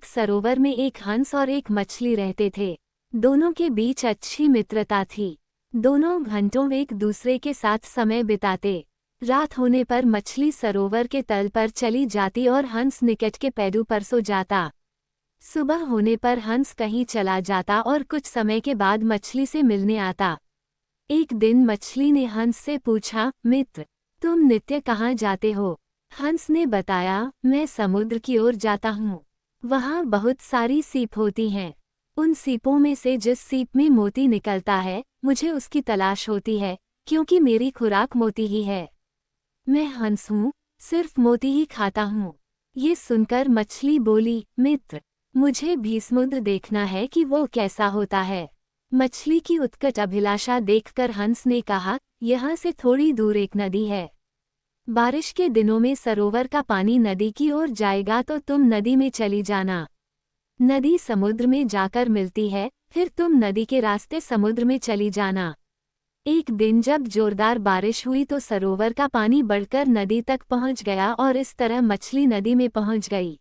एक सरोवर में एक हंस और एक मछली रहते थे। दोनों के बीच अच्छी मित्रता थी। दोनों घंटों एक दूसरे के साथ समय बिताते। रात होने पर मछली सरोवर के तल पर चली जाती और हंस निकट के पैरों पर सो जाता। सुबह होने पर हंस कहीं चला जाता और कुछ समय के बाद मछली से मिलने आता। एक दिन मछली ने हंस से पूछा, मित्र, तुम नित्य कहाँ जाते हो? हंस ने बताया, मैं समुद्र की ओर जाता हूँ। वहाँ बहुत सारी सीप होती हैं। उन सीपों में से जिस सीप में मोती निकलता है, मुझे उसकी तलाश होती है, क्योंकि मेरी खुराक मोती ही है। मैं हंस हूँ, सिर्फ मोती ही खाता हूँ। ये सुनकर मछली बोली, मित्र, मुझे भी समुद्र देखना है कि वो कैसा होता है। मछली की उत्कट अभिलाषा देखकर हंस ने कहा, यहाँ से थोड़ी दूर एक नदी है। बारिश के दिनों में सरोवर का पानी नदी की ओर जाएगा तो तुम नदी में चली जाना। नदी समुद्र में जाकर मिलती है, फिर तुम नदी के रास्ते समुद्र में चली जाना। एक दिन जब जोरदार बारिश हुई तो सरोवर का पानी बढ़कर नदी तक पहुंच गया और इस तरह मछली नदी में पहुंच गई।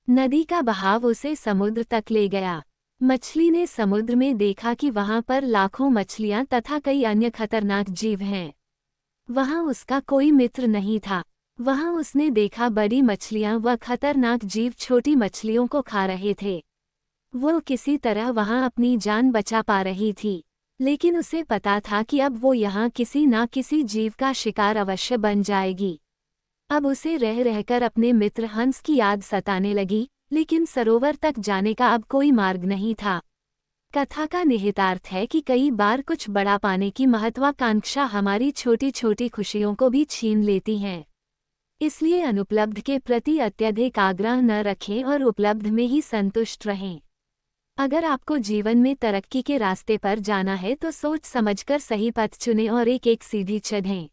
नदी का बहाव उसे समुद्र तक ले गया। मछली ने समुद्र में देखा कि वहां पर लाखों मछलियां तथा कई अन्य खतरनाक जीव हैं। वहां उसका कोई मित्र नहीं था। वहां उसने देखा बड़ी मछलियां व खतरनाक जीव छोटी मछलियों को खा रहे थे। वो किसी तरह वहां अपनी जान बचा पा रही थी, लेकिन उसे पता था कि अब वो यहाँ किसी ना किसी जीव का शिकार अवश्य बन जाएगी। अब उसे रह रहकर अपने मित्र हंस की याद सताने लगी, लेकिन सरोवर तक जाने का अब कोई मार्ग नहीं था। कथा का निहितार्थ है कि कई बार कुछ बड़ा पाने की महत्वाकांक्षा हमारी छोटी छोटी खुशियों को भी छीन लेती हैं। इसलिए अनुपलब्ध के प्रति अत्यधिक आग्रह न रखें और उपलब्ध में ही संतुष्ट रहें। अगर आपको जीवन में तरक्की के रास्ते पर जाना है तो सोच समझकर सही पथ चुनें और एक एक सीढ़ी चढ़ें।